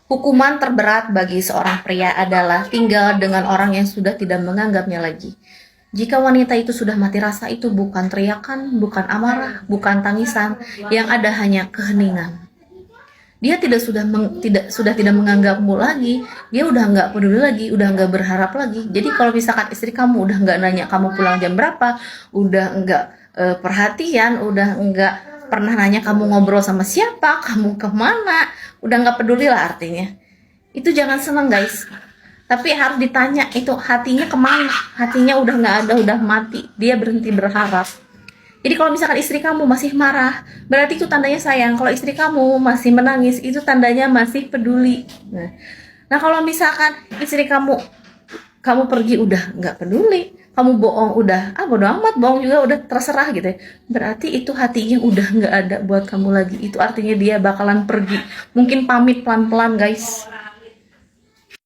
Hukuman terberat bagi seorang pria adalah tinggal dengan orang yang sudah tidak menganggapnya lagi. Jika wanita itu sudah mati rasa, itu bukan teriakan, bukan amarah, bukan tangisan, yang ada hanya keheningan. Dia sudah tidak menganggapmu lagi, dia udah nggak peduli lagi, udah nggak berharap lagi. Jadi kalau misalkan istri kamu udah nggak nanya kamu pulang jam berapa, udah nggak perhatian, udah nggak pernah nanya kamu ngobrol sama siapa, kamu kemana, udah nggak peduli lah artinya. Itu jangan seneng guys. Tapi harus ditanya itu hatinya kemana, hatinya udah nggak ada, udah mati, dia berhenti berharap. Jadi kalau misalkan istri kamu masih marah, berarti itu tandanya sayang. Kalau istri kamu masih menangis, itu tandanya masih peduli. Nah kalau misalkan istri kamu pergi udah nggak peduli, kamu bohong udah bodo amat, bohong juga udah terserah gitu ya, berarti itu hatinya udah nggak ada buat kamu lagi. Itu artinya dia bakalan pergi, mungkin pamit pelan-pelan guys.